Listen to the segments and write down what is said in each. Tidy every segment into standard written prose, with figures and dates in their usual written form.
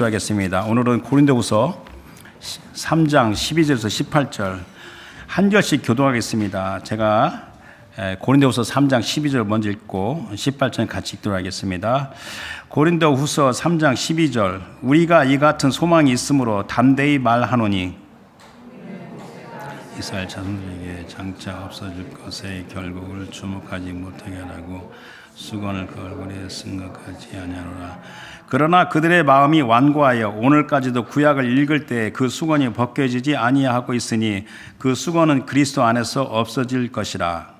하겠습니다. 오늘은 고린도후서 3장 12절에서 18절 한 절씩 교독하겠습니다. 제가 고린도후서 3장 12절 먼저 읽고 18절 같이 읽도록 하겠습니다. 고린도후서 3장 12절 우리가 이 같은 소망이 있으므로 담대히 말하노니 이스라엘 자손들에게 장차 없어질 것의 결국을 주목하지 못하게 하라고 수건을 그 얼굴에 쓴 것 같지 아니하노라. 그러나 그들의 마음이 완고하여 오늘까지도 구약을 읽을 때 그 수건이 벗겨지지 아니하고 있으니 그 수건은 그리스도 안에서 없어질 것이라.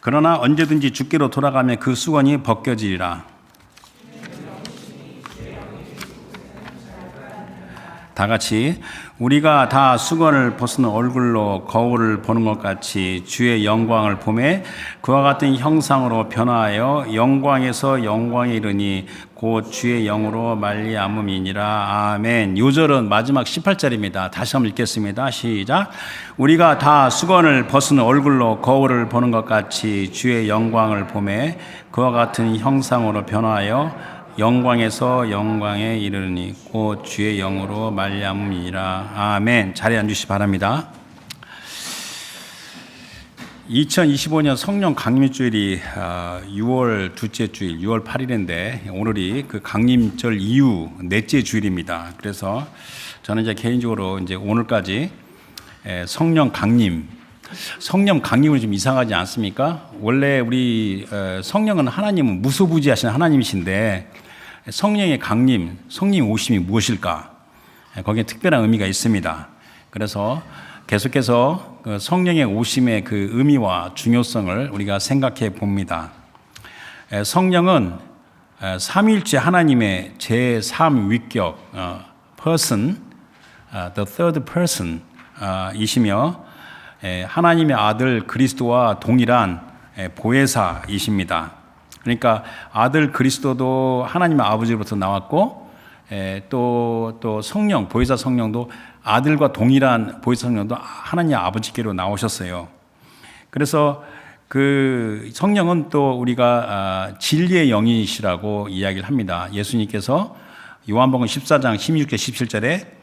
그러나 언제든지 주께로 돌아가면 그 수건이 벗겨지리라. 다 같이 우리가 다 수건을 벗은 얼굴로 거울을 보는 것 같이 주의 영광을 보매 그와 같은 형상으로 변화하여 영광에서 영광에 이르니 곧 주의 영으로 말미암음이니라. 아멘. 요 절은 마지막 18절입니다. 다시 한번 읽겠습니다. 시작. 우리가 다 수건을 벗은 얼굴로 거울을 보는 것 같이 주의 영광을 보매 그와 같은 형상으로 변화하여 영광에서 영광에 이르니 곧 주의 영으로 말미암음이니라. 아멘. 자리에 앉으시기 바랍니다. 2025년 성령 강림주일이 6월 둘째 주일 6월 8일인데 오늘이 그 강림절 이후 넷째 주일입니다. 그래서 저는 이제 개인적으로 이제 오늘까지 성령 강림은 좀 이상하지 않습니까? 원래 우리 성령은 하나님은 무소부지하신 하나님이신데 성령의 강림, 성령의 오심이 무엇일까? 거기에 특별한 의미가 있습니다. 그래서 계속해서 성령의 오심의 그 의미와 중요성을 우리가 생각해 봅니다. 성령은 삼위일체 하나님의 제3위격, person, the third person 이시며 하나님의 아들 그리스도와 동일한 보혜사이십니다. 그러니까 아들 그리스도도 하나님의 아버지로부터 나왔고 또 성령, 보혜사 성령도 아들과 동일한 보혜사 성령도 하나님 아버지께로 나오셨어요. 그래서 그 성령은 또 우리가 진리의 영이시라고 이야기를 합니다. 예수님께서 요한복음 14장 16절 17절에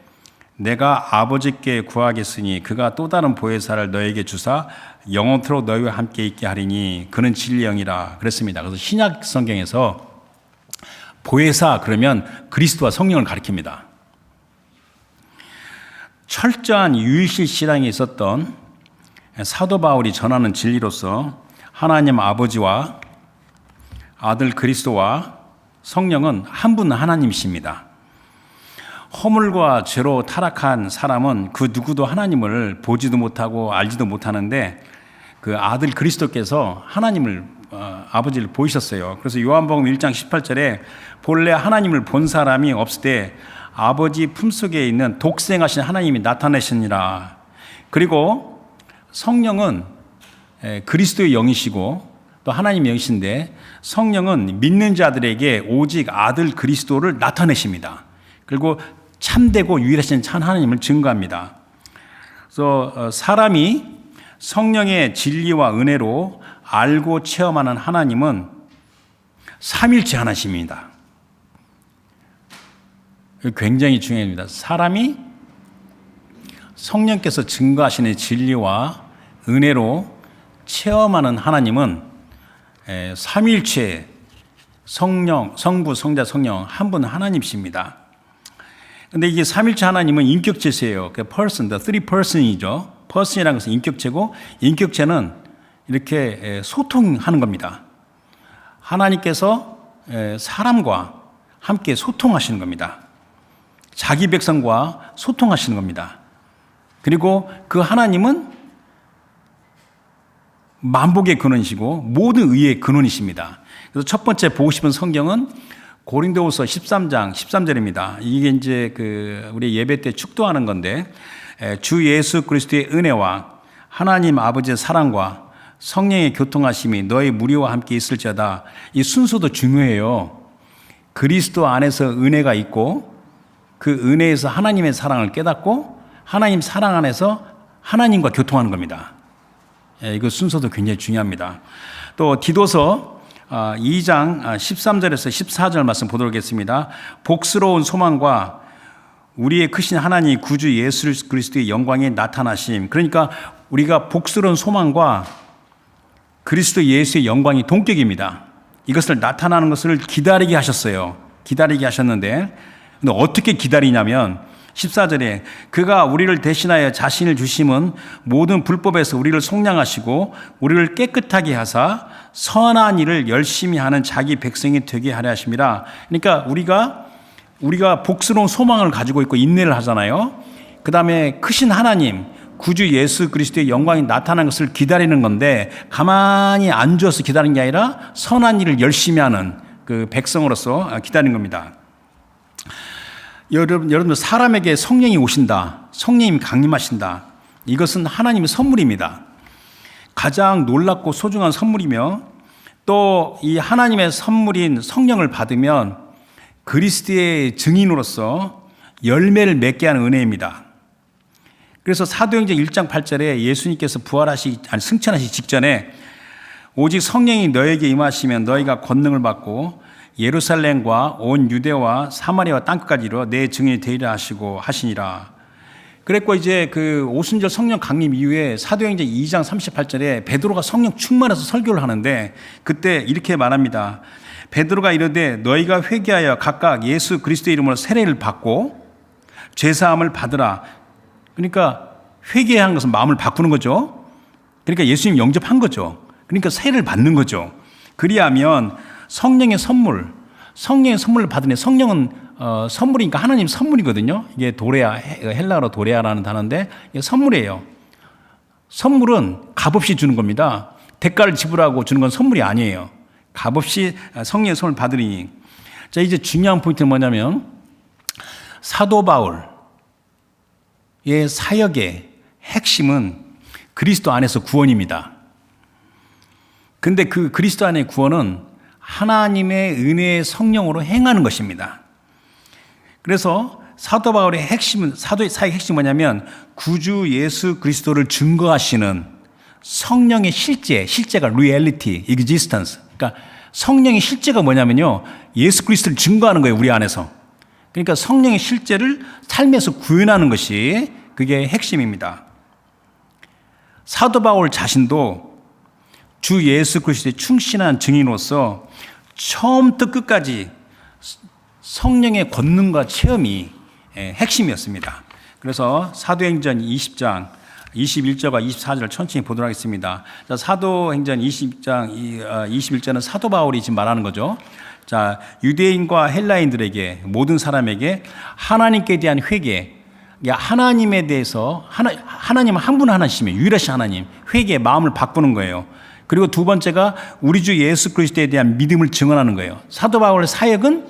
내가 아버지께 구하겠으니 그가 또 다른 보혜사를 너에게 주사 영원토록 너희와 함께 있게 하리니 그는 진리의 영이라 그랬습니다. 그래서 신약 성경에서 보혜사 그러면 그리스도와 성령을 가리킵니다. 철저한 유일신 신앙에 있었던 사도 바울이 전하는 진리로서 하나님 아버지와 아들 그리스도와 성령은 한 분 하나님이십니다. 허물과 죄로 타락한 사람은 그 누구도 하나님을 보지도 못하고 알지도 못하는데 그 아들 그리스도께서 하나님을 아버지를 보이셨어요. 그래서 요한복음 1장 18절에 본래 하나님을 본 사람이 없을 때 아버지 품속에 있는 독생하신 하나님이 나타나시니라. 그리고 성령은 그리스도의 영이시고 또 하나님의 영이신데 성령은 믿는 자들에게 오직 아들 그리스도를 나타내십니다. 그리고 참되고 유일하신 참 하나님을 증거합니다. 그래서 사람이 성령의 진리와 은혜로 알고 체험하는 하나님은 삼일체 하나님입니다. 굉장히 중요합니다. 사람이 성령께서 증거하시는 진리와 은혜로 체험하는 하나님은 삼일체 성령, 성부, 성자, 성령 한 분 하나님이십니다. 근데 이게 삼일체 하나님은 인격체세요. 그 person, the three person이죠. person이라는 것은 인격체고 인격체는 이렇게 소통하는 겁니다. 하나님께서 사람과 함께 소통하시는 겁니다. 자기 백성과 소통하시는 겁니다. 그리고 그 하나님은 만복의 근원이시고 모든 의의 근원이십니다. 그래서 첫 번째 보고 싶은 성경은 고린도후서 13장 13절입니다. 이게 이제 우리 예배 때 축도하는 건데 주 예수 그리스도의 은혜와 하나님 아버지의 사랑과 성령의 교통하심이 너희 무리와 함께 있을지어다. 이 순서도 중요해요. 그리스도 안에서 은혜가 있고 그 은혜에서 하나님의 사랑을 깨닫고 하나님 사랑 안에서 하나님과 교통하는 겁니다. 이거 순서도 굉장히 중요합니다. 또 디도서 2장 13절에서 14절 말씀 보도록 하겠습니다. 복스러운 소망과 우리의 크신 하나님 구주 예수 그리스도의 영광이 나타나심. 그러니까 우리가 복스러운 소망과 그리스도 예수의 영광이 동격입니다. 이것을 나타나는 것을 기다리게 하셨어요. 기다리게 하셨는데, 근데 어떻게 기다리냐면 14절에 그가 우리를 대신하여 자신을 주심은 모든 불법에서 우리를 속량하시고 우리를 깨끗하게 하사 선한 일을 열심히 하는 자기 백성이 되게 하려 하심이라. 그러니까 우리가 복스러운 소망을 가지고 있고 인내를 하잖아요. 그 다음에 크신 하나님 구주 예수 그리스도의 영광이 나타나는 것을 기다리는 건데, 가만히 앉아서 기다리는 게 아니라 선한 일을 열심히 하는 그 백성으로서 기다리는 겁니다. 여러분들, 사람에게 성령이 오신다, 성령님이 강림하신다, 이것은 하나님의 선물입니다. 가장 놀랍고 소중한 선물이며, 또 이 하나님의 선물인 성령을 받으면 그리스도의 증인으로서 열매를 맺게 하는 은혜입니다. 그래서 사도행전 1장 8절에 예수님께서 승천하시기 직전에 오직 성령이 너에게 임하시면 너희가 권능을 받고 예루살렘과 온 유대와 사마리아와 땅끝까지 이르러 내 증인이 되리라 하시고 하시니라. 그랬고 이제 그 오순절 성령 강림 이후에 사도행전 2장 38절에 베드로가 성령 충만해서 설교를 하는데, 그때 이렇게 말합니다. 베드로가 이르되 너희가 회개하여 각각 예수 그리스도의 이름으로 세례를 받고 죄사함을 받으라. 그러니까 회개한 것은 마음을 바꾸는 거죠. 그러니까 예수님 영접한 거죠. 그러니까 세례를 받는 거죠. 그리하면 성령의 선물을 받으니, 성령은 선물이니까 하나님 선물이거든요. 이게 도레아, 헬라어로 도레아라는 단어인데 이게 선물이에요. 선물은 값없이 주는 겁니다. 대가를 지불하고 주는 건 선물이 아니에요. 값없이 성령의 선물을 받으니. 자, 이제 중요한 포인트는 뭐냐면 사도 바울의 사역의 핵심은 그리스도 안에서 구원입니다. 근데 그 그리스도 안의 구원은 하나님의 은혜의 성령으로 행하는 것입니다. 그래서 사도 바울의 핵심은, 사도의 사역의 핵심이 뭐냐면 구주 예수 그리스도를 증거하시는 성령의 실제가 reality, existence. 그러니까 성령의 실제가 뭐냐면요, 예수 그리스도를 증거하는 거예요, 우리 안에서. 그러니까 성령의 실제를 삶에서 구현하는 것이 그게 핵심입니다. 사도 바울 자신도 주 예수 그리스도의 충실한 증인으로서 처음부터 끝까지 성령의 권능과 체험이 핵심이었습니다. 그래서 사도행전 20장 21절과 24절을 천천히 보도록 하겠습니다. 자, 사도행전 20장 21절은 사도 바울이 지금 말하는 거죠. 자, 유대인과 헬라인들에게, 모든 사람에게 하나님께 대한 회개, 하나님에 대해서 하나님은 한 분 하나님이시며 유일하신 하나님, 회개의 마음을 바꾸는 거예요. 그리고 두 번째가 우리 주 예수 그리스도에 대한 믿음을 증언하는 거예요. 사도 바울의 사역은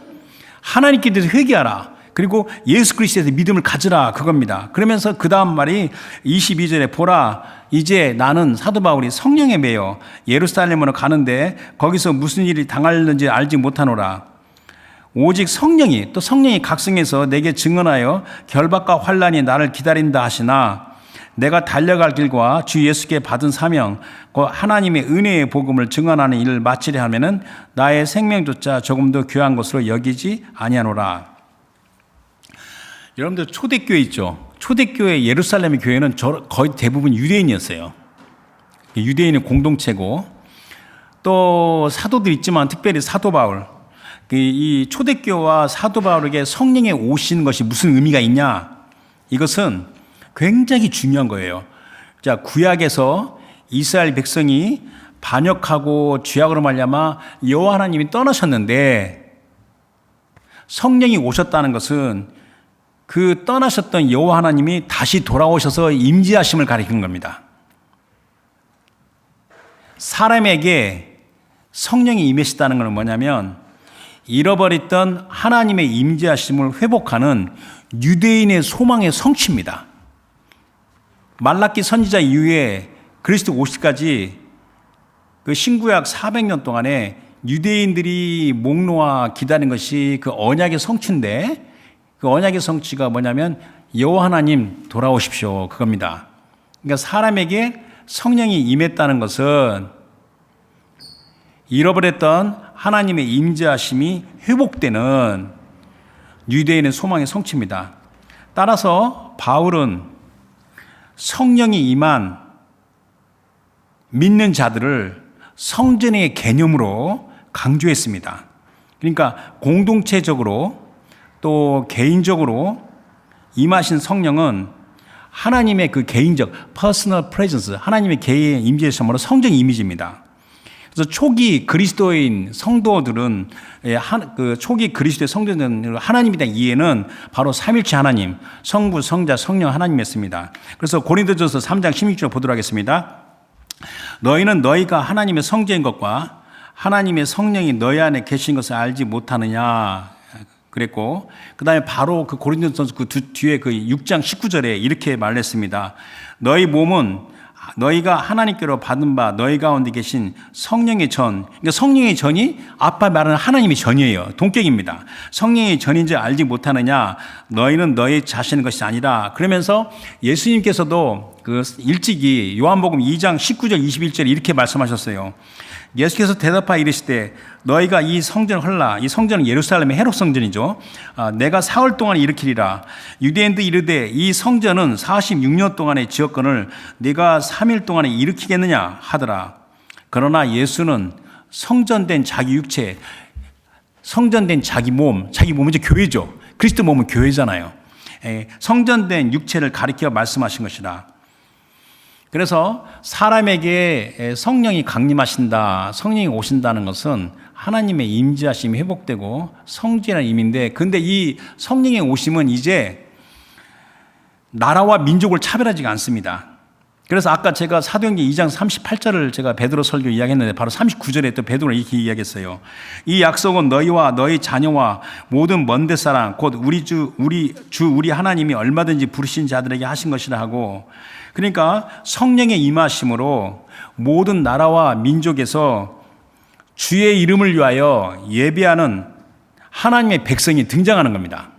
하나님께 대해서 회개하라, 그리고 예수 그리스도에 대해서 믿음을 가지라, 그겁니다. 그러면서 그 다음 말이 22절에 보라, 이제 나는 사도 바울이 성령에 매여 예루살렘으로 가는데 거기서 무슨 일이 당할는지 알지 못하노라. 오직 성령이 각성해서 내게 증언하여 결박과 환난이 나를 기다린다 하시나, 내가 달려갈 길과 주 예수께 받은 사명, 하나님의 은혜의 복음을 증언하는 일을 마치려 하면은 나의 생명조차 조금도 귀한 것으로 여기지 아니하노라. 여러분들 초대교회 있죠? 초대교회 예루살렘의 교회는 거의 대부분 유대인이었어요. 유대인의 공동체고, 또 사도들 있지만 특별히 사도 바울, 이 초대교회와 사도 바울에게 성령의 오신 것이 무슨 의미가 있냐? 이것은 굉장히 중요한 거예요. 자, 구약에서 이스라엘 백성이 반역하고 죄악으로 말미암아 여호와 하나님이 떠나셨는데, 성령이 오셨다는 것은 그 떠나셨던 여호와 하나님이 다시 돌아오셔서 임재하심을 가리키는 겁니다. 사람에게 성령이 임하셨다는 것은 뭐냐면 잃어버렸던 하나님의 임재하심을 회복하는 유대인의 소망의 성취입니다. 말라기 선지자 이후에 그리스도 오실까지 그 신구약 400년 동안에 유대인들이 목 놓아 기다린 것이 그 언약의 성취인데, 그 언약의 성취가 뭐냐면 여호와 하나님 돌아오십시오, 그겁니다. 그러니까 사람에게 성령이 임했다는 것은 잃어버렸던 하나님의 임재하심이 회복되는 유대인의 소망의 성취입니다. 따라서 바울은 성령이 임한 믿는 자들을 성전의 개념으로 강조했습니다. 그러니까 공동체적으로 또 개인적으로 임하신 성령은 하나님의 그 개인적 personal presence, 하나님의 개인 임재심으로 성전 이미지입니다. 그래서 초기 그리스도인 성도들은 초기 그리스도의 성도들은 하나님에 대한 이해는 바로 삼일체 하나님, 성부, 성자, 성령 하나님이었습니다. 그래서 고린도전서 3장 16절 보도록 하겠습니다. 너희는 너희가 하나님의 성자인 것과 하나님의 성령이 너희 안에 계신 것을 알지 못하느냐 그랬고, 그 다음에 바로 그 고린도전서 그 뒤에 그 6장 19절에 이렇게 말했습니다. 너희 몸은 너희가 하나님께로 받은 바 너희 가운데 계신 성령의 전, 그러니까 성령의 전이 아빠 말하는 하나님의 전이에요. 동격입니다. 성령의 전인지 알지 못하느냐? 너희는 너희 자신의 것이 아니라. 그러면서 예수님께서도 그 일찍이 요한복음 2장 19절 21절에 이렇게 말씀하셨어요. 예수께서 대답하여 이르시되 너희가 이 성전을 헐라. 이 성전은 예루살렘의 헤롯 성전이죠. 내가 사흘 동안 일으키리라. 유대인들 이르되 이 성전은 46년 동안의 지었건을 네가 3일 동안에 일으키겠느냐 하더라. 그러나 예수는 성전된 자기 육체, 성전된 자기 몸은 이제 교회죠. 그리스도 몸은 교회잖아요. 성전된 육체를 가리켜 말씀하신 것이라. 그래서 사람에게 성령이 강림하신다, 성령이 오신다는 것은 하나님의 임재하심이 회복되고 성전이라는 의미인데, 근데 이 성령의 오심은 이제 나라와 민족을 차별하지 않습니다. 그래서 아까 제가 사도행전 2장 38절을 제가 베드로 설교 이야기했는데 바로 39절에 또 베드로가 이렇게 이야기했어요. 이 약속은 너희와 너희 자녀와 모든 먼 데 사람 곧 우리 하나님이 얼마든지 부르신 자들에게 하신 것이라 하고, 그러니까 성령의 임하심으로 모든 나라와 민족에서 주의 이름을 위하여 예배하는 하나님의 백성이 등장하는 겁니다.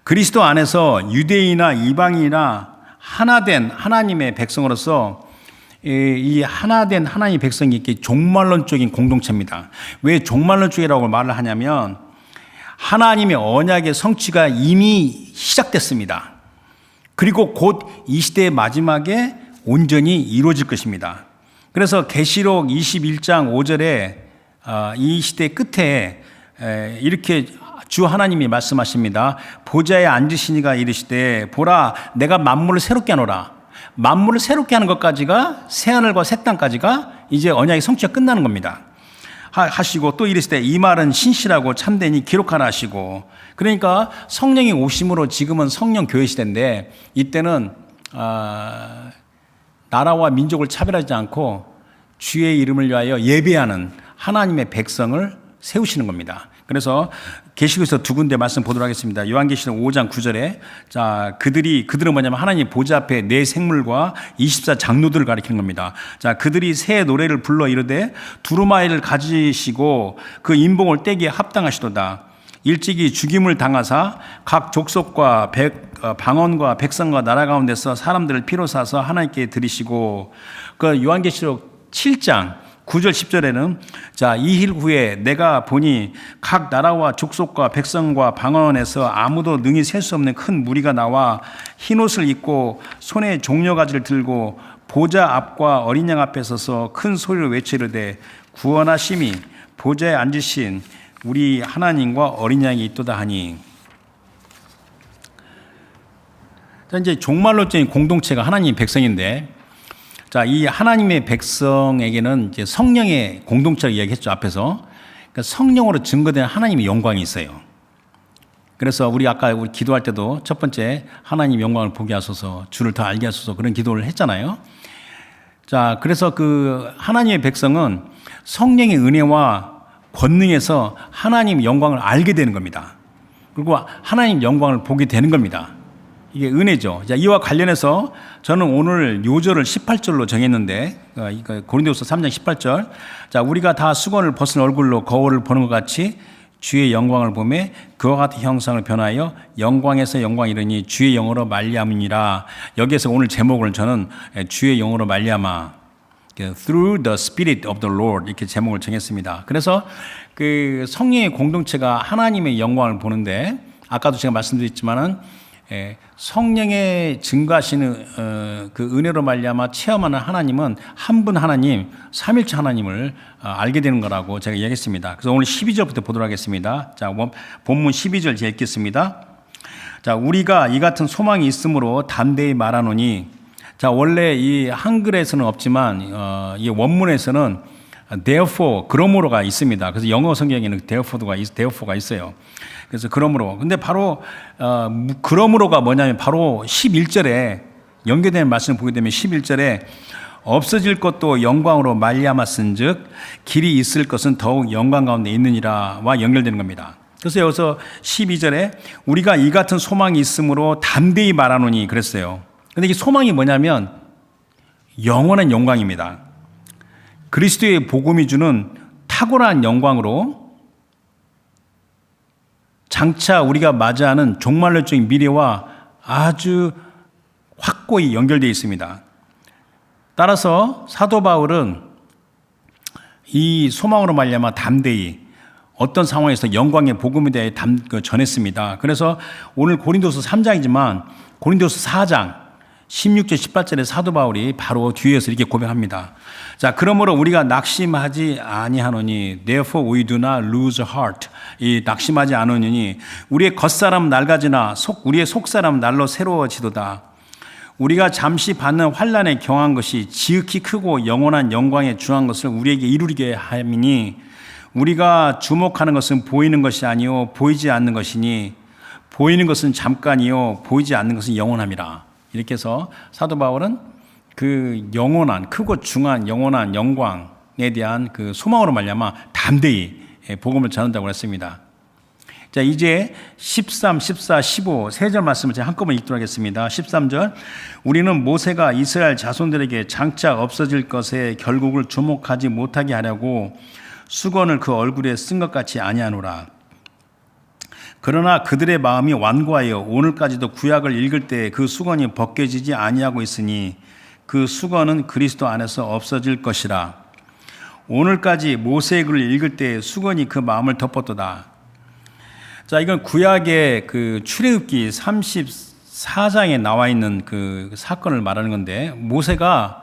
그리스도 안에서 유대인이나 이방인이나 하나된 하나님의 백성으로서 이 하나된 하나님의 백성이 이렇게 종말론적인 공동체입니다. 왜 종말론적이라고 말을 하냐면 하나님의 언약의 성취가 이미 시작됐습니다. 그리고 곧 이 시대의 마지막에 온전히 이루어질 것입니다. 그래서 계시록 21장 5절에 이 시대 끝에 이렇게 주 하나님이 말씀하십니다. 보좌에 앉으시니가 이르시되 보라 내가 만물을 새롭게 하노라. 만물을 새롭게 하는 것까지가 새하늘과 새 땅까지가 이제 언약의 성취가 끝나는 겁니다. 하시고 또 이르시되 이 말은 신실하고 참되니 기록하라 하시고, 그러니까 성령이 오심으로 지금은 성령 교회 시대인데 이때는 나라와 민족을 차별하지 않고 주의 이름을 위하여 예배하는 하나님의 백성을 세우시는 겁니다. 그래서 계시록에서 두 군데 말씀 보도록 하겠습니다. 요한계시록 5장 9절에 자 그들은 뭐냐면 하나님 보좌 앞에 네 생물과 24장로들을 가리키는 겁니다. 자 그들이 새 노래를 불러 이르되 두루마리를 가지시고 그 인봉을 떼기에 합당하시도다. 일찍이 죽임을 당하사 각 족속과 방언과 백성과 나라 가운데서 사람들을 피로 사서 하나님께 드리시고, 그 요한계시록 7장 9절 10절에는 자 이 일 후에 내가 보니 각 나라와 족속과 백성과 방언에서 아무도 능히 셀 수 없는 큰 무리가 나와 흰옷을 입고 손에 종려가지를 들고 보좌 앞과 어린 양 앞에 서서 큰 소리로 외치르되 구원하심이 보좌에 앉으신 우리 하나님과 어린 양이 있도다 하니. 자 이제 종말론적인 공동체가 하나님의 백성인데, 자, 이 하나님의 백성에게는 이제 성령의 공동체를 이야기했죠, 앞에서. 그러니까 성령으로 증거된 하나님의 영광이 있어요. 그래서 우리 아까 기도할 때도 첫 번째 하나님 영광을 보게 하소서, 주를 더 알게 하소서 그런 기도를 했잖아요. 자, 그래서 그 하나님의 백성은 성령의 은혜와 권능에서 하나님 영광을 알게 되는 겁니다. 그리고 하나님 영광을 보게 되는 겁니다. 이게 은혜죠. 자, 이와 관련해서 저는 오늘 요절을 18절로 정했는데, 고린도후서 3장 18절. 자, 우리가 다 수건을 벗은 얼굴로 거울을 보는 것 같이 주의 영광을 보매 그와 같은 형상을 변하여 영광에서 영광 이르니 주의 영으로 말미암으니라. 여기에서 오늘 제목을 저는 주의 영으로 말미암아. Through the Spirit of the Lord 이렇게 제목을 정했습니다. 그래서 그 성령의 공동체가 하나님의 영광을 보는데 아까도 제가 말씀드렸지만은 성령의 증거하시는 그 은혜로 말미암아 체험하는 하나님은 한 분 하나님, 삼일체 하나님을 알게 되는 거라고 제가 이야기했습니다. 그래서 오늘 12절부터 보도록 하겠습니다. 자, 본문 12절 제가 읽겠습니다. 자, 우리가 이 같은 소망이 있으므로 담대히 말하노니, 자, 원래 이 한글에서는 없지만 이 원문에서는 therefore 그러므로가 있습니다. 그래서 영어 성경에는 therefore가 있어요. 그래서 그러므로. 근데 바로 그러므로가 뭐냐면 바로 11절에 연계되는 말씀을 보게 되면 11절에 없어질 것도 영광으로 말미암았은즉 길이 있을 것은 더욱 영광 가운데 있느니라와 연결되는 겁니다. 그래서 여기서 12절에 우리가 이 같은 소망이 있으므로 담대히 말하노니 그랬어요. 근데 이 소망이 뭐냐면 영원한 영광입니다. 그리스도의 복음이 주는 탁월한 영광으로 장차 우리가 맞이하는 종말론적인 미래와 아주 확고히 연결되어 있습니다. 따라서 사도 바울은 이 소망으로 말미암아 담대히 어떤 상황에서 영광의 복음에 대해 전했습니다. 그래서 오늘 고린도서 3장이지만 고린도서 4장 16절 18절에 사도 바울이 바로 뒤에서 이렇게 고백합니다. 자, 그러므로 우리가 낙심하지 아니하노니 therefore we do not lose heart. 이 낙심하지 않으니 우리의 겉사람 낡아지나 우리의 속사람 날로 새로워지도다. 우리가 잠시 받는 환난에 경한 것이 지극히 크고 영원한 영광에 중한 것을 우리에게 이루게 함이니 우리가 주목하는 것은 보이는 것이 아니요 보이지 않는 것이니 보이는 것은 잠깐이요 보이지 않는 것은 영원함이라. 이렇게 해서 사도 바울은 그 영원한 크고 중한 영원한 영광에 대한 그 소망으로 말미암아 담대히 복음을 전한다고 했습니다. 자, 이제 13, 14, 15 세 절 말씀을 제가 한꺼번에 읽도록 하겠습니다. 13절 우리는 모세가 이스라엘 자손들에게 장차 없어질 것에 결국을 주목하지 못하게 하려고 수건을 그 얼굴에 쓴 것 같이 아니하노라. 그러나 그들의 마음이 완고하여 오늘까지도 구약을 읽을 때 그 수건이 벗겨지지 아니하고 있으니 그 수건은 그리스도 안에서 없어질 것이라. 오늘까지 모세의 글을 읽을 때 수건이 그 마음을 덮었도다. 자, 이건 구약의 그 출애굽기 34장에 나와 있는 그 사건을 말하는 건데 모세가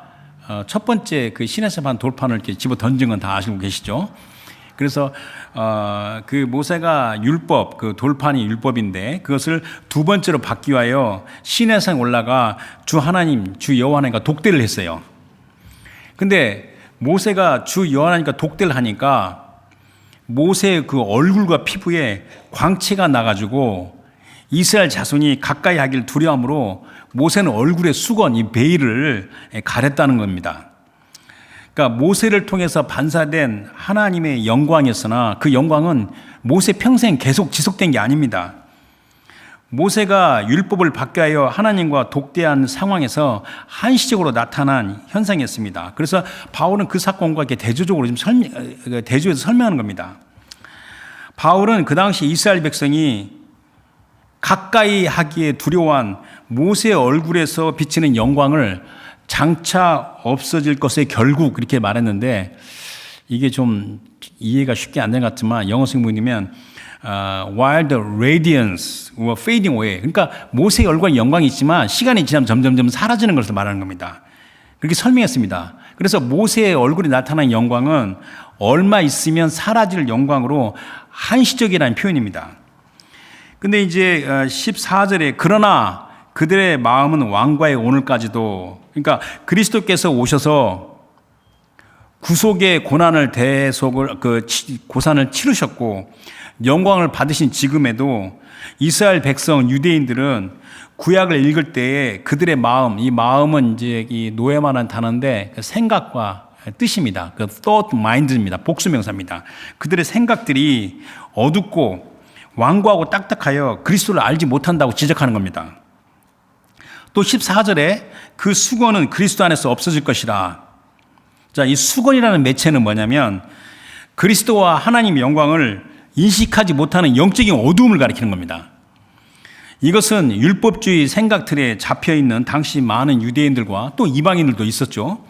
첫 번째 그 시내산 돌판을 이렇게 집어 던진 건 다 아시고 계시죠? 그래서 그 모세가 율법, 그 돌판이 율법인데 그것을 두 번째로 받기 위하여 시내산 올라가 주 하나님, 주 여호와 하나님과 독대를 했어요. 근데 모세가 주 여호와 하나님과 독대를 하니까 모세의 그 얼굴과 피부에 광채가 나가지고 이스라엘 자손이 가까이 하길 두려움으로 모세는 얼굴에 수건, 이 베일을 가렸다는 겁니다. 그러니까 모세를 통해서 반사된 하나님의 영광이었으나 그 영광은 모세 평생 계속 지속된 게 아닙니다. 모세가 율법을 받게 하여 하나님과 독대한 상황에서 한시적으로 나타난 현상이었습니다. 그래서 바울은 그 사건과 이렇게 대조적으로 대조해서 설명하는 겁니다. 바울은 그 당시 이스라엘 백성이 가까이 하기에 두려워한 모세의 얼굴에서 비치는 영광을 장차 없어질 것의 결국 그렇게 말했는데 이게 좀 이해가 쉽게 안 되는 것 같지만 영어 성경이면 while the radiance were fading away. 그러니까 모세의 얼굴에 영광이 있지만 시간이 지나면 점점 사라지는 것을 말하는 겁니다. 그렇게 설명했습니다. 그래서 모세의 얼굴에 나타난 영광은 얼마 있으면 사라질 영광으로 한시적이라는 표현입니다. 근데 이제 14절에 그러나 그들의 마음은 왕과의 오늘까지도, 그러니까 그리스도께서 오셔서 구속의 고난을 고산을 치르셨고 영광을 받으신 지금에도 이스라엘 백성 유대인들은 구약을 읽을 때에 그들의 마음, 이 마음은 이제 이 노예만한 단어인데 생각과 뜻입니다. 그 thought, mind입니다. 복수명사입니다. 그들의 생각들이 어둡고 완고하고 딱딱하여 그리스도를 알지 못한다고 지적하는 겁니다. 또 14절에 그 수건은 그리스도 안에서 없어질 것이라. 자, 이 수건이라는 매체는 뭐냐면 그리스도와 하나님의 영광을 인식하지 못하는 영적인 어두움을 가리키는 겁니다. 이것은 율법주의 생각틀에 잡혀있는 당시 많은 유대인들과 또 이방인들도 있었죠.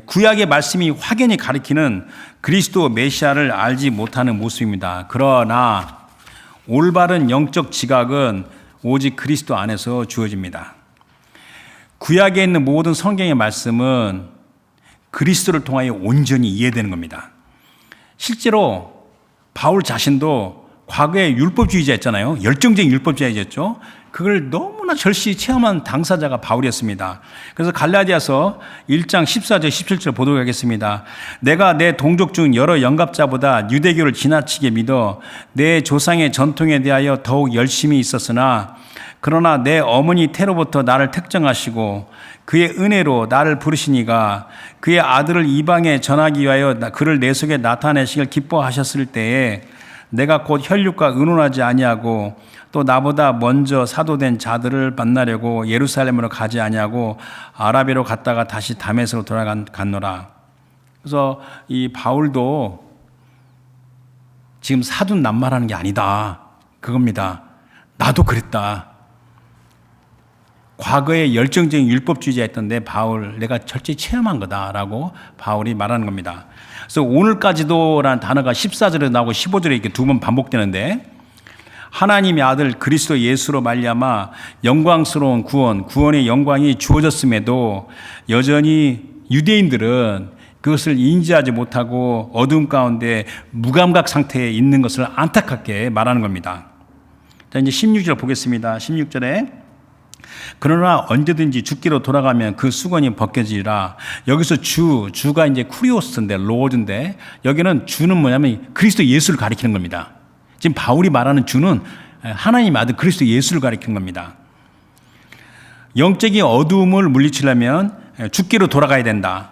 구약의 말씀이 확연히 가리키는 그리스도 메시아를 알지 못하는 모습입니다. 그러나 올바른 영적 지각은 오직 그리스도 안에서 주어집니다. 구약에 있는 모든 성경의 말씀은 그리스도를 통하여 온전히 이해되는 겁니다. 실제로 바울 자신도 과거에 율법주의자였잖아요. 열정적인 율법주의자였죠. 그걸 너무나 절실히 체험한 당사자가 바울이었습니다. 그래서 갈라디아서 1장 14절 17절 보도록 하겠습니다. 내가 내 동족 중 여러 영갑자보다 유대교를 지나치게 믿어 내 조상의 전통에 대하여 더욱 열심히 있었으나 그러나 내 어머니 태로부터 나를 택정하시고 그의 은혜로 나를 부르시니가 그의 아들을 이방에 전하기 위하여 그를 내 속에 나타내시길 기뻐하셨을 때에 내가 곧 혈육과 의논하지 아니하고 또 나보다 먼저 사도된 자들을 만나려고 예루살렘으로 가지 아니하고 아라비로 갔다가 다시 다메섹으로 돌아갔노라. 그래서 이 바울도 지금 사돈 낱말하는 게 아니다. 그겁니다. 나도 그랬다. 과거에 열정적인 율법주의자였던데 바울 내가 철저히 체험한 거다라고 바울이 말하는 겁니다. 그래서 오늘까지도라는 단어가 14절에 나오고 15절에 이렇게 두 번 반복되는데 하나님의 아들 그리스도 예수로 말미암아 영광스러운 구원의 영광이 주어졌음에도 여전히 유대인들은 그것을 인지하지 못하고 어둠 가운데 무감각 상태에 있는 것을 안타깝게 말하는 겁니다. 자, 이제 16절 보겠습니다. 16절에 그러나 언제든지 죽기로 돌아가면 그 수건이 벗겨지리라. 여기서 주가 이제 쿠리오스인데 로드인데 여기는 주는 뭐냐면 그리스도 예수를 가리키는 겁니다. 지금 바울이 말하는 주는 하나님 아들 그리스도 예수를 가리키는 겁니다. 영적인 어두움을 물리치려면 죽기로 돌아가야 된다.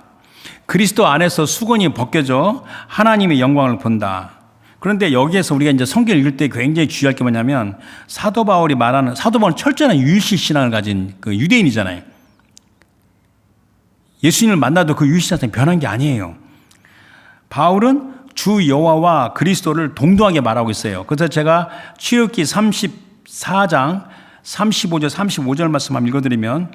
그리스도 안에서 수건이 벗겨져 하나님의 영광을 본다. 그런데 여기에서 우리가 이제 성경을 읽을 때 굉장히 주의할 게 뭐냐면 사도 바울이 말하는 사도 바울은 철저한 유일신 신앙을 가진 그 유대인이잖아요. 예수님을 만나도 그 유일신 신앙이 변한 게 아니에요. 바울은 주 여호와와 그리스도를 동등하게 말하고 있어요. 그래서 제가 출애굽기 34장 35절 35절 말씀 한번 읽어드리면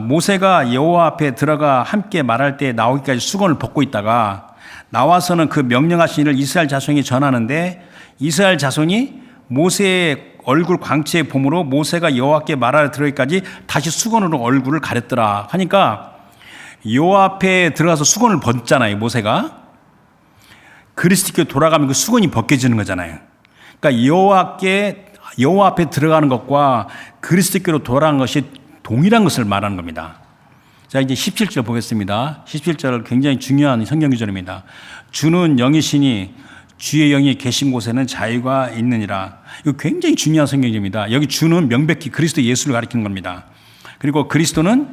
모세가 여호와 앞에 들어가 함께 말할 때 나오기까지 수건을 벗고 있다가 나와서는 그 명령하신 일을 이스라엘 자손이 전하는데 이스라엘 자손이 모세의 얼굴 광채의 봄으로 모세가 여호와께 말하러 들어기까지 다시 수건으로 얼굴을 가렸더라 하니까 여호와 앞에 들어가서 수건을 벗잖아요. 모세가 그리스도께 돌아가면 그 수건이 벗겨지는 거잖아요. 그러니까 여호와 앞에 들어가는 것과 그리스도께로 돌아가는 것이 동일한 것을 말하는 겁니다. 자, 이제 17절 보겠습니다. 17절 굉장히 중요한 성경 구절입니다. 주는 영이시니 주의 영이 계신 곳에는 자유가 있느니라. 이거 굉장히 중요한 성경입니다. 여기 주는 명백히 그리스도 예수를 가리키는 겁니다. 그리고 그리스도는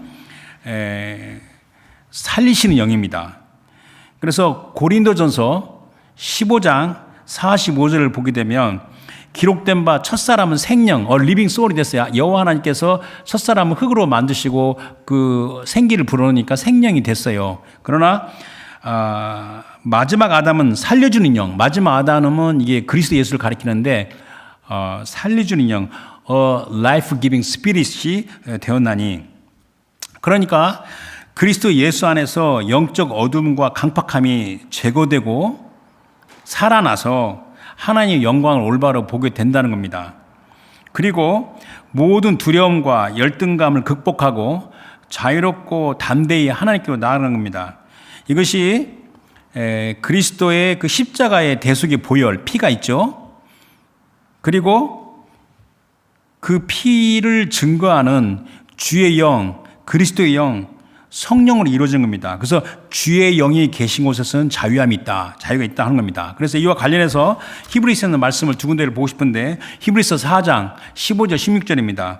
살리시는 영입니다. 그래서 고린도전서 15장 45절을 보게 되면 기록된 바 첫사람은 생명, 리빙 소울이 됐어요. 여호와 하나님께서 첫사람을 흙으로 만드시고 그 생기를 불어넣으니까 생명이 됐어요. 그러나 마지막 아담은 살려주는 영, 마지막 아담은 이게 그리스도 예수를 가리키는데 살려주는 영, life giving spirit이 되었나니. 그러니까 그리스도 예수 안에서 영적 어둠과 강팍함이 제거되고 살아나서 하나님의 영광을 올바로 보게 된다는 겁니다. 그리고 모든 두려움과 열등감을 극복하고 자유롭고 담대히 하나님께로 나아가는 겁니다. 이것이 그리스도의 그 십자가의 대속의 보혈, 피가 있죠. 그리고 그 피를 증거하는 주의 영, 그리스도의 영, 성령으로 이루어진 겁니다. 그래서 주의 영이 계신 곳에서는 자유함이 있다, 자유가 있다 하는 겁니다. 그래서 이와 관련해서 히브리서에 있는 말씀을 두 군데를 보고 싶은데 히브리서 4장 15절 16절입니다.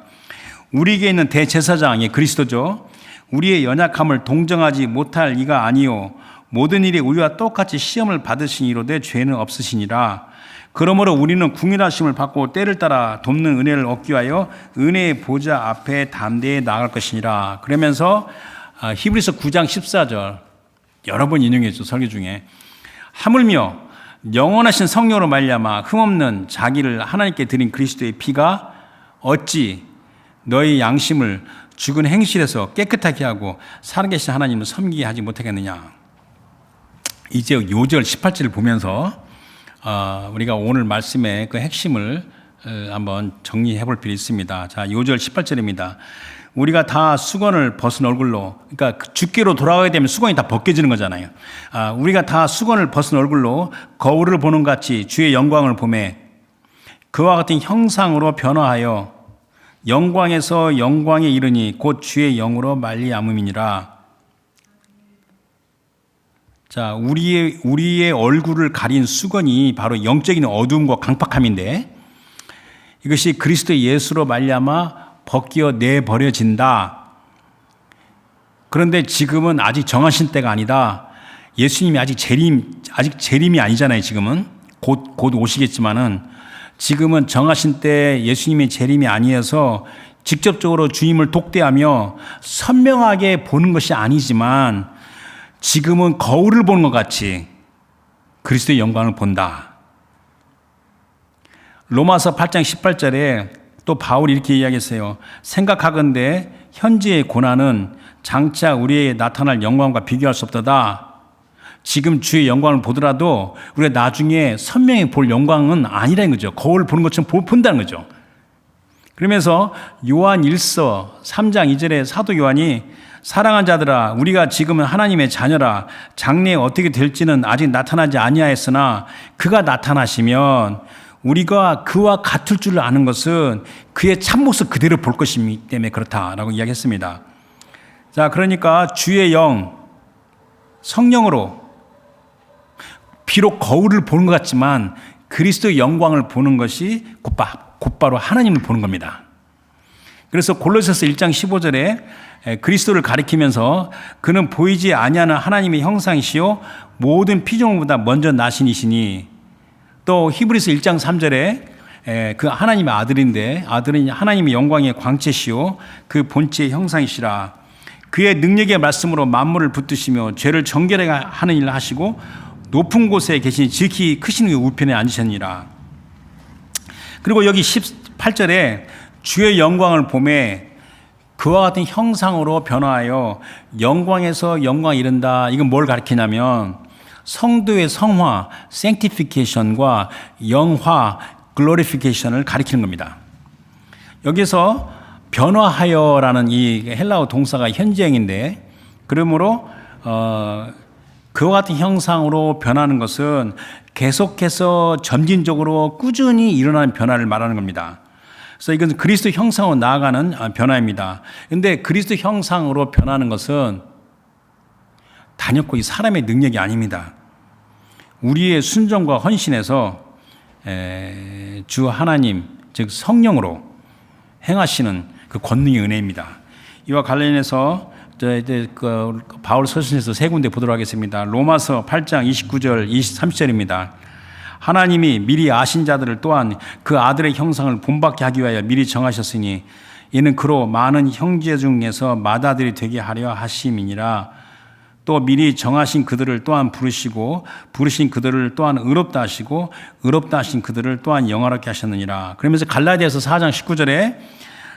우리에게 있는 대제사장이 그리스도죠. 우리의 연약함을 동정하지 못할 이가 아니요 모든 일에 우리와 똑같이 시험을 받으시니로되 죄는 없으시니라. 그러므로 우리는 궁일하심을 받고 때를 따라 돕는 은혜를 얻기 위하여 은혜의 보좌 앞에 담대히 나아갈 것이니라. 그러면서 히브리서 9장 14절 여러 번 인용했죠. 설교 중에 하물며 영원하신 성령으로 말미암아 흠없는 자기를 하나님께 드린 그리스도의 피가 어찌 너희 양심을 죽은 행실에서 깨끗하게 하고 살아계신 하나님을 섬기게 하지 못하겠느냐. 이제 요절 18절을 보면서 우리가 오늘 말씀의 그 핵심을 한번 정리해 볼 필요 있습니다. 자, 요절 18절입니다. 우리가 다 수건을 벗은 얼굴로, 그러니까 죽기로 돌아가게 되면 수건이 다 벗겨지는 거잖아요. 우리가 다 수건을 벗은 얼굴로 거울을 보는 같이 주의 영광을 보매 그와 같은 형상으로 변화하여 영광에서 영광에 이르니 곧 주의 영으로 말미암음이니라. 자, 우리의 얼굴을 가린 수건이 바로 영적인 어두움과 강팍함인데 이것이 그리스도 예수로 말미암아 벗겨 내버려진다. 그런데 지금은 아직 정하신 때가 아니다. 예수님이 아직 재림이 아니잖아요. 지금은 곧 오시겠지만은 지금은 정하신 때 예수님의 재림이 아니어서 직접적으로 주님을 독대하며 선명하게 보는 것이 아니지만 지금은 거울을 보는 것 같이 그리스도의 영광을 본다. 로마서 8장 18절에 또 바울이 이렇게 이야기했어요. 생각하건대 현재의 고난은 장차 우리에게 나타날 영광과 비교할 수 없도다. 지금 주의 영광을 보더라도 우리가 나중에 선명히 볼 영광은 아니라는 거죠. 거울 보는 것처럼 본다는 거죠. 그러면서 요한 1서 3장 2절에 사도 요한이 사랑한 자들아 우리가 지금은 하나님의 자녀라 장래에 어떻게 될지는 아직 나타나지 아니하였으나 그가 나타나시면 우리가 그와 같을 줄 아는 것은 그의 참모습 그대로 볼 것이기 때문에 그렇다라고 이야기했습니다. 자, 그러니까 주의 영, 성령으로 비록 거울을 보는 것 같지만 그리스도의 영광을 보는 것이 곧바로 하나님을 보는 겁니다. 그래서 골로새서 1장 15절에 그리스도를 가리키면서 그는 보이지 아니하는 하나님의 형상이시요 모든 피조물보다 먼저 나신 이시니 또 히브리서 1장 3절에 그 하나님의 아들인데 아들은 하나님의 영광의 광채시요 그 본체의 형상이시라. 그의 능력의 말씀으로 만물을 붙드시며 죄를 정결하게 하는 일을 하시고 높은 곳에 계신 지극히 크신 그 우편에 앉으셨니라. 그리고 여기 18절에 주의 영광을 보매 그와 같은 형상으로 변화하여 영광에서 영광에 이른다. 이건 뭘 가리키냐면 성도의 성화, sanctification과 영화, glorification을 가리키는 겁니다. 여기서 변화하여라는 이 헬라어 동사가 현재형인데 그러므로 그와 같은 형상으로 변하는 것은 계속해서 점진적으로 꾸준히 일어나는 변화를 말하는 겁니다. 그래서 이건 그리스도 형상으로 나아가는 변화입니다. 그런데 그리스도 형상으로 변하는 것은 단연코 이 사람의 능력이 아닙니다. 우리의 순종과 헌신에서 주 하나님, 즉 성령으로 행하시는 그 권능의 은혜입니다. 이와 관련해서 바울 서신에서 세 군데 보도록 하겠습니다. 로마서 8장 29절, 30절입니다. 하나님이 미리 아신 자들을 또한 그 아들의 형상을 본받게 하기 위하여 미리 정하셨으니 이는 그로 많은 형제 중에서 맏아들이 되게 하려 하심이니라. 또 미리 정하신 그들을 또한 부르시고 부르신 그들을 또한 의롭다 하시고 의롭다 하신 그들을 또한 영화롭게 하셨느니라. 그러면서 갈라디아서 4장 19절에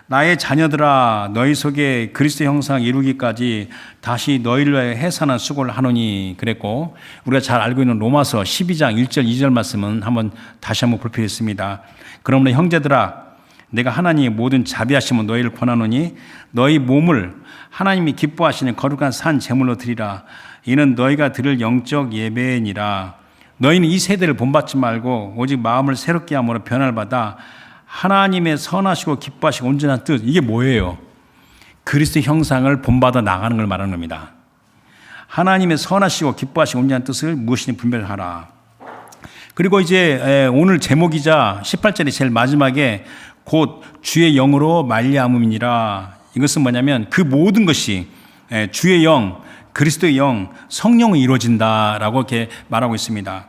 나의 자녀들아 너희 속에 그리스도 형상 이루기까지 다시 너희를 위하여 해산한 수고를 하노니 그랬고 우리가 잘 알고 있는 로마서 12장 1절 2절 말씀은 다시 한번 볼 필요 있습니다. 그러므로 형제들아 내가 하나님의 모든 자비하심은 너희를 권하노니 너희 몸을 하나님이 기뻐하시는 거룩한 산 제물로 드리라. 이는 너희가 드릴 영적 예배니라. 너희는 이 세대를 본받지 말고 오직 마음을 새롭게 함으로 변화를 받아 하나님의 선하시고 기뻐하시고 온전한 뜻. 이게 뭐예요? 그리스도 형상을 본받아 나가는 걸 말하는 겁니다. 하나님의 선하시고 기뻐하시고 온전한 뜻을 무엇이니 분별하라. 그리고 이제 오늘 제목이자 18절의 제일 마지막에 곧 주의 영으로 말미암음이니라. 이것은 뭐냐면 그 모든 것이 주의 영, 그리스도의 영, 성령으로 이루어진다라고 이렇게 말하고 있습니다.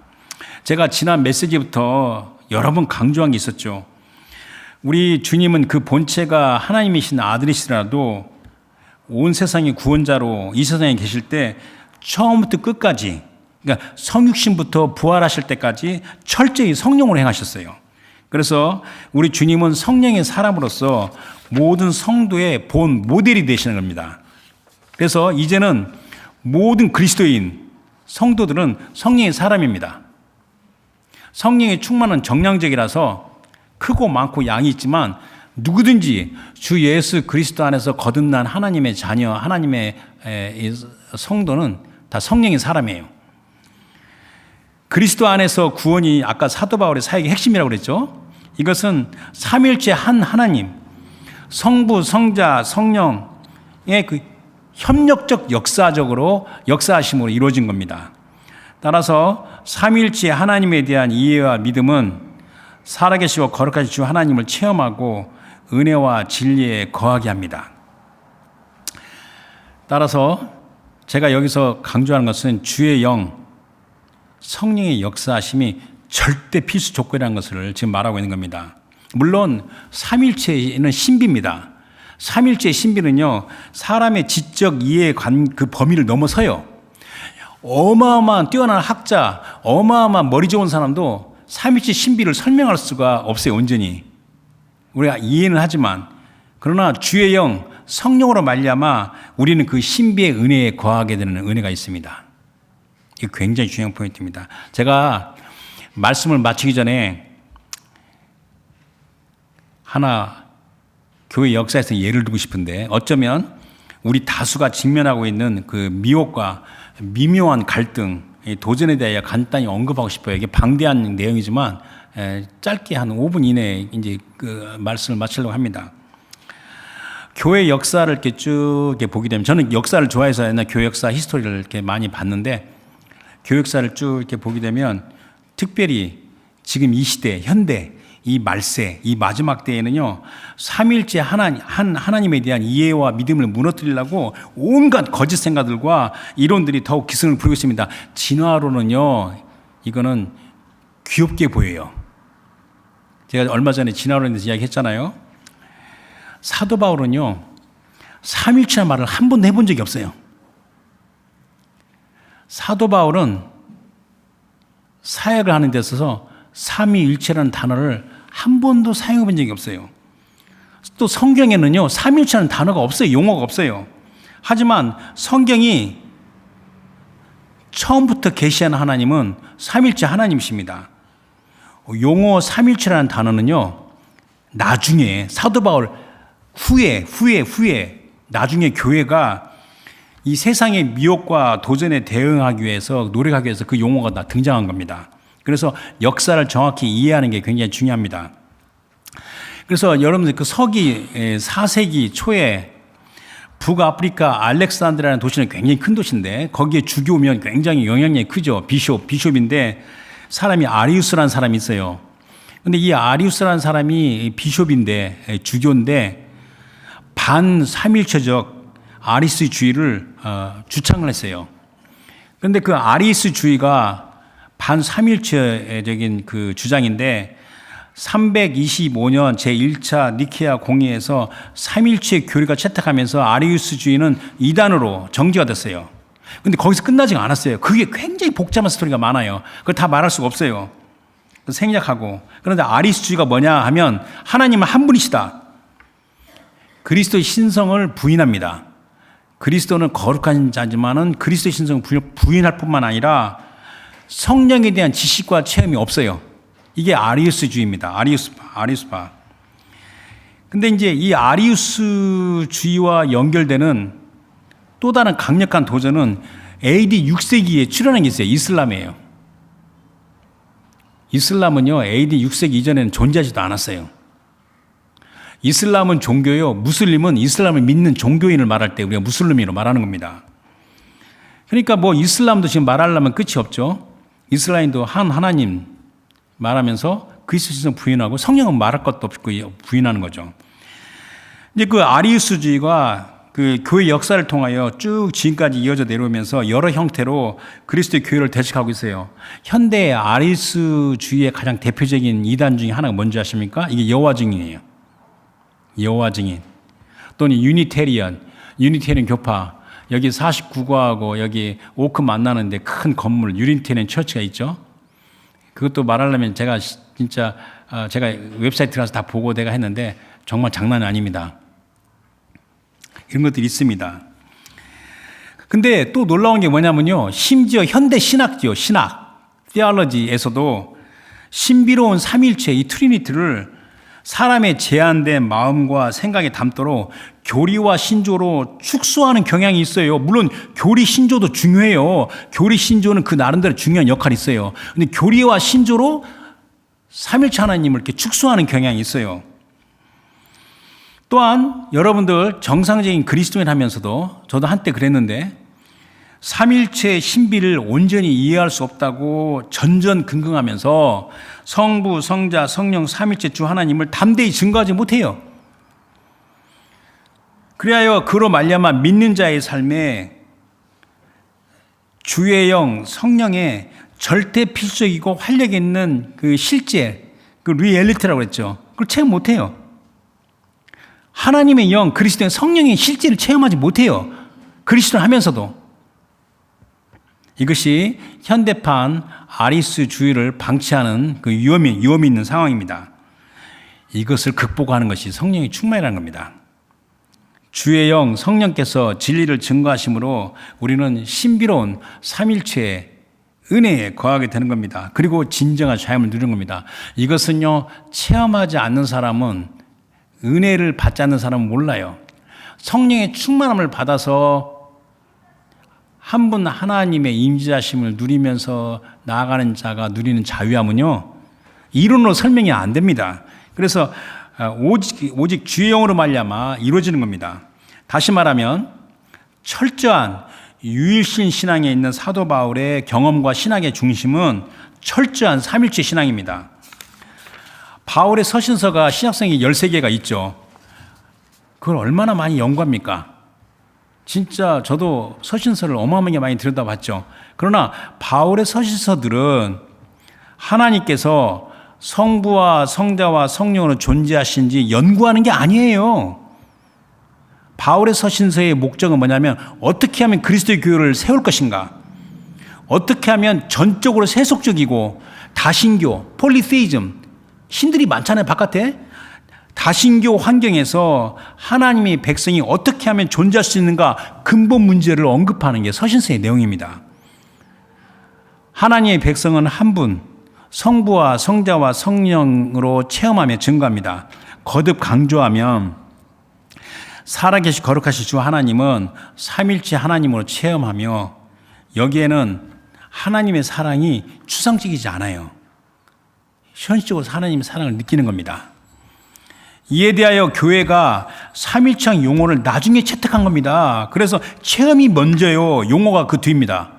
제가 지난 메시지부터 여러 번 강조한 게 있었죠. 우리 주님은 그 본체가 하나님이신 아들이시라도 온 세상의 구원자로 이 세상에 계실 때 처음부터 끝까지, 그러니까 성육신부터 부활하실 때까지 철저히 성령으로 행하셨어요. 그래서 우리 주님은 성령의 사람으로서 모든 성도의 본 모델이 되시는 겁니다. 그래서 이제는 모든 그리스도인 성도들은 성령의 사람입니다. 성령의 충만은 정량적이라서 크고 많고 양이 있지만 누구든지 주 예수 그리스도 안에서 거듭난 하나님의 자녀, 하나님의 성도는 다 성령의 사람이에요. 그리스도 안에서 구원이 아까 사도 바울의 사역의 핵심이라고 그랬죠. 이것은 삼일체 한 하나님, 성부, 성자, 성령의 그 협력적 역사하심으로 이루어진 겁니다. 따라서 삼일체 하나님에 대한 이해와 믿음은 살아계시고 거룩하신 주 하나님을 체험하고 은혜와 진리에 거하게 합니다. 따라서 제가 여기서 강조하는 것은 주의 영, 성령의 역사하심이 절대 필수 조건이라는 것을 지금 말하고 있는 겁니다. 물론 삼일체는 신비입니다. 삼일체의 신비는요, 사람의 지적 이해의 그 범위를 넘어서요. 어마어마한 뛰어난 학자, 어마어마한 머리 좋은 사람도 삼일체 신비를 설명할 수가 없어요. 온전히 우리가 이해는 하지만, 그러나 주의 영, 성령으로 말미암아 우리는 그 신비의 은혜에 거하게 되는 은혜가 있습니다. 이게 굉장히 중요한 포인트입니다. 제가 말씀을 마치기 전에 하나 교회 역사에서 예를 들고 싶은데, 어쩌면 우리 다수가 직면하고 있는 그 미혹과 미묘한 갈등, 도전에 대하여 간단히 언급하고 싶어요. 이게 방대한 내용이지만 짧게 한 5분 이내에 이제 그 말씀을 마치려고 합니다. 교회 역사를 이렇게 쭉 이렇게 보게 되면, 저는 역사를 좋아해서 옛날 교회 역사 히스토리를 이렇게 많이 봤는데, 교회 역사를 쭉 이렇게 보게 되면 특별히 지금 이 시대, 현대, 이 말세, 이 마지막 때에는요, 삼일째 하나님에 대한 이해와 믿음을 무너뜨리려고 온갖 거짓 생각들과 이론들이 더욱 기승을 부리고 있습니다. 진화론은요, 이거는 귀엽게 보여요. 제가 얼마 전에 진화론에 대해서 이야기했잖아요. 사도 바울은요, 삼일체란 말을 한 번도 해본 적이 없어요. 사도 바울은 사역을 하는 데 있어서 삼위일체라는 단어를 한 번도 사용해 본 적이 없어요. 또 성경에는요, 삼일체라는 단어가 없어요. 용어가 없어요. 하지만 성경이 처음부터 계시하는 하나님은 삼일체 하나님이십니다. 용어 삼일체라는 단어는요, 나중에 사도 바울 후에 나중에 교회가 이 세상의 미혹과 도전에 대응하기 위해서, 노력하기 위해서 그 용어가 다 등장한 겁니다. 그래서 역사를 정확히 이해하는 게 굉장히 중요합니다. 그래서 여러분들 그 서기 4세기 초에 북아프리카 알렉산드라는 도시는 굉장히 큰 도시인데, 거기에 주교면 굉장히 영향력이 크죠. 비숍인데 사람이 아리우스라는 사람이 있어요. 근데 이 아리우스라는 사람이 비숍인데, 주교인데 반삼일체적 아리스주의를 주창을 했어요. 그런데 그 아리스주의가 반삼일체적인 그 주장인데, 325년 제1차 니케아 공의에서 삼일체 교리가 채택하면서 아리우스주의는 이단으로 정지가 됐어요. 그런데 거기서 끝나지가 않았어요. 그게 굉장히 복잡한 스토리가 많아요. 그걸 다 말할 수가 없어요. 생략하고. 그런데 아리우스주의가 뭐냐 하면, 하나님은 한 분이시다. 그리스도의 신성을 부인합니다. 그리스도는 거룩한 자지만은 그리스도의 신성을 부인할 뿐만 아니라 성령에 대한 지식과 체험이 없어요. 이게 아리우스주의입니다. 아리우스파. 근데 이제 이 아리우스주의와 연결되는 또 다른 강력한 도전은 AD 6세기에 출현한 게 있어요. 이슬람이에요. 이슬람은요, AD 6세기 이전에는 존재하지도 않았어요. 이슬람은 종교요, 무슬림은 이슬람을 믿는 종교인을 말할 때 우리가 무슬림이라고 말하는 겁니다. 그러니까 뭐 이슬람도 지금 말하려면 끝이 없죠. 이스라엘도 한 하나님 말하면서 그리스도 신성 부인하고, 성령은 말할 것도 없고 부인하는 거죠. 이제 그 아리우스주의가 그 교회 역사를 통하여 쭉 지금까지 이어져 내려오면서 여러 형태로 그리스도의 교회를 대식하고 있어요. 현대의 아리우스주의의 가장 대표적인 이단 중에 하나가 뭔지 아십니까? 이게 여호와 증인이에요. 여호와 증인. 또는 유니테리언 교파. 여기 49가하고 여기 오크 만나는데 큰 건물 유니테리언 처치가 있죠. 그것도 말하려면 제가 진짜 제가 웹사이트 가서 다 보고 내가 했는데 정말 장난이 아닙니다. 이런 것들이 있습니다. 근데 또 놀라운 게 뭐냐면요. 심지어 현대 신학지요. 신학, theology에서도 신비로운 삼일체 이 트리니티를 사람의 제한된 마음과 생각에 담도록 교리와 신조로 축소하는 경향이 있어요. 물론 교리 신조도 중요해요. 교리 신조는 그 나름대로 중요한 역할이 있어요. 근데 교리와 신조로 삼일체 하나님을 이렇게 축소하는 경향이 있어요. 또한 여러분들 정상적인 그리스도인 하면서도 저도 한때 그랬는데 삼일체의 신비를 온전히 이해할 수 없다고 전전긍긍하면서 성부, 성자, 성령 삼일체 주 하나님을 담대히 증거하지 못해요. 그리하여 그로 말미암아 믿는 자의 삶에 주의 영, 성령의 절대 필수적이고 활력 있는 그 실제, 그 리얼리티라고 그랬죠. 그걸 체험 못해요. 하나님의 영, 그리스도의 성령의 실제를 체험하지 못해요. 그리스도를 하면서도. 이것이 현대판 아리스주의를 방치하는 그 위험이 있는 상황입니다. 이것을 극복하는 것이 성령의 충만이라는 겁니다. 주의 영, 성령께서 진리를 증거하심으로 우리는 신비로운 삼일체의 은혜에 거하게 되는 겁니다. 그리고 진정한 자유를 누리는 겁니다. 이것은요, 체험하지 않는 사람은, 은혜를 받지 않는 사람은 몰라요. 성령의 충만함을 받아서 한 분 하나님의 임재하심을 누리면서 나아가는 자가 누리는 자유함은요, 이론으로 설명이 안 됩니다. 그래서 오직 주의 영으로 말미암아 이루어지는 겁니다. 다시 말하면 철저한 유일신 신앙에 있는 사도 바울의 경험과 신학의 중심은 철저한 삼일체 신앙입니다. 바울의 서신서가 신약성이 13개가 있죠. 그걸 얼마나 많이 연구합니까? 진짜 저도 서신서를 어마어마하게 많이 들여다봤죠. 그러나 바울의 서신서들은 하나님께서 성부와 성자와 성령으로 존재하신지 연구하는 게 아니에요. 바울의 서신서의 목적은 뭐냐면 어떻게 하면 그리스도의 교회를 세울 것인가, 어떻게 하면 전적으로 세속적이고 다신교, 폴리세이즘, 신들이 많잖아요 바깥에. 다신교 환경에서 하나님의 백성이 어떻게 하면 존재할 수 있는가 근본 문제를 언급하는 게 서신서의 내용입니다. 하나님의 백성은 한 분, 성부와 성자와 성령으로 체험하며 증거합니다. 거듭 강조하면 살아계시 거룩하신 주 하나님은 삼일체 하나님으로 체험하며 여기에는 하나님의 사랑이 추상적이지 않아요. 현실적으로 하나님의 사랑을 느끼는 겁니다. 이에 대하여 교회가 삼일체형 용어를 나중에 채택한 겁니다. 그래서 체험이 먼저요, 용어가 그 뒤입니다.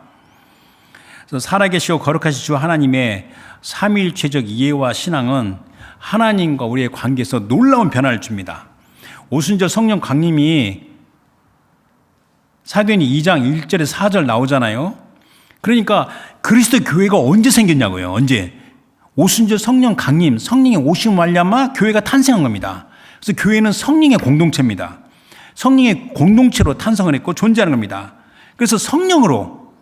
그래서 살아계시고 거룩하신 주 하나님의 삼일체적 이해와 신앙은 하나님과 우리의 관계에서 놀라운 변화를 줍니다. 오순절 성령 강림이 사도행전 2장 1절에 4절 나오잖아요. 그러니까 그리스도 교회가 언제 생겼냐고요. 언제? 오순절 성령 강림, 성령의 오심 말미암아 교회가 탄생한 겁니다. 그래서 교회는 성령의 공동체입니다. 성령의 공동체로 탄생을 했고 존재하는 겁니다. 그래서 성령으로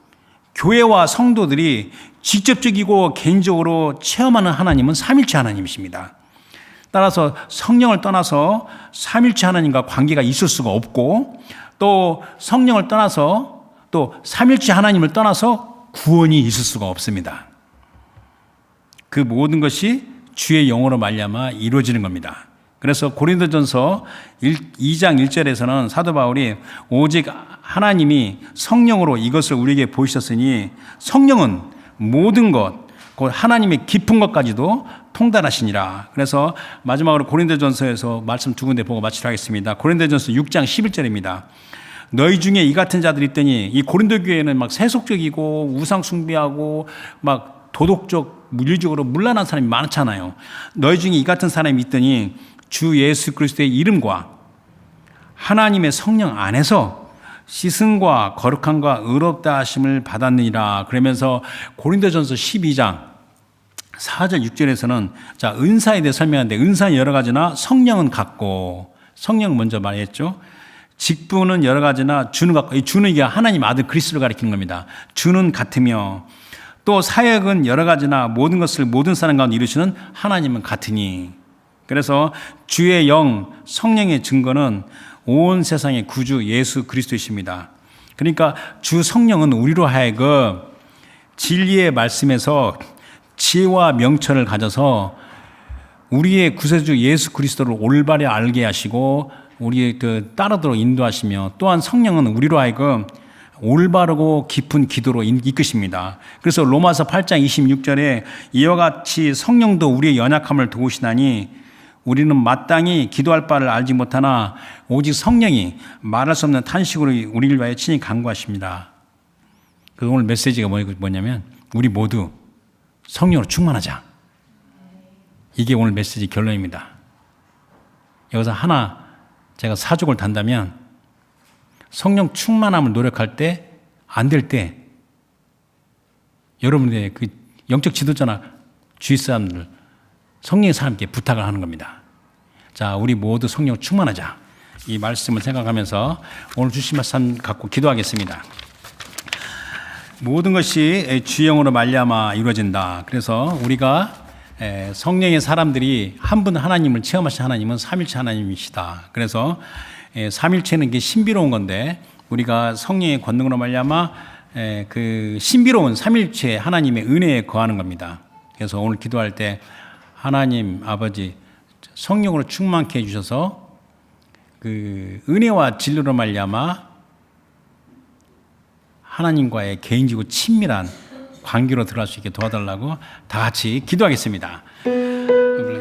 교회와 성도들이 직접적이고 개인적으로 체험하는 하나님은 삼일체 하나님이십니다. 따라서 성령을 떠나서 삼일체 하나님과 관계가 있을 수가 없고, 또 성령을 떠나서 또 삼일체 하나님을 떠나서 구원이 있을 수가 없습니다. 그 모든 것이 주의 영으로 말미암아 이루어지는 겁니다. 그래서 고린도전서 2장 1절에서는 사도 바울이 오직 하나님이 성령으로 이것을 우리에게 보이셨으니 성령은 모든 것, 곧 하나님의 깊은 것까지도 통달하시니라. 그래서 마지막으로 고린도전서에서 말씀 두 군데 보고 마치도록 하겠습니다. 고린도전서 6장 11절입니다. 너희 중에 이 같은 자들이 있더니, 이 고린도 교회는 막 세속적이고 우상 숭배하고 막 도덕적, 물리적으로 문란한 사람이 많잖아요. 너희 중에 이 같은 사람이 있더니 주 예수 그리스도의 이름과 하나님의 성령 안에서 시승과 거룩함과 의롭다 하심을 받았느니라. 그러면서 고린도전서 12장 4절 6절에서는 자, 은사에 대해 설명하는데, 은사는 여러 가지나 성령은 같고, 성령 먼저 말했죠. 직분은 여러 가지나 주는 같고, 이 주는 이게 하나님 아들 그리스도를 가리키는 겁니다. 주는 같으며 또 사역은 여러 가지나 모든 것을 모든 사람 가운데 이루시는 하나님은 같으니. 그래서 주의 영, 성령의 증거는 온 세상의 구주 예수 그리스도이십니다. 그러니까 주 성령은 우리로 하여금 진리의 말씀에서 지혜와 명철을 가져서 우리의 구세주 예수 그리스도를 올바르게 알게 하시고 우리의 따르도록 인도하시며, 또한 성령은 우리로 하여금 올바르고 깊은 기도로 이끄십니다. 그래서 로마서 8장 26절에 이와 같이 성령도 우리의 연약함을 도우시나니 우리는 마땅히 기도할 바를 알지 못하나 오직 성령이 말할 수 없는 탄식으로 우리를 위하여 친히 간구하십니다. 그 오늘 메시지가 뭐냐면 우리 모두 성령으로 충만하자. 이게 오늘 메시지 결론입니다. 여기서 하나 제가 사족을 단다면, 성령 충만함을 노력할 때 안 될 때 여러분들의 그 영적 지도자나 주위 사람들, 성령의 사람께 부탁을 하는 겁니다. 자, 우리 모두 성령 충만하자. 이 말씀을 생각하면서 오늘 주신 말씀 갖고 기도하겠습니다. 모든 것이 주의 영으로 말미암아 이루어진다. 그래서 우리가 성령의 사람들이 한 분 하나님을 체험하신 하나님은 삼일체 하나님이시다. 그래서 삼일체는 게 신비로운 건데, 우리가 성령의 권능으로 말미암아 그 신비로운 삼일체 하나님의 은혜에 거하는 겁니다. 그래서 오늘 기도할 때 하나님 아버지 성령으로 충만케 해주셔서 그 은혜와 진리로 말미암아 하나님과의 개인적이고 친밀한 관계로 들어갈 수 있게 도와달라고 다 같이 기도하겠습니다.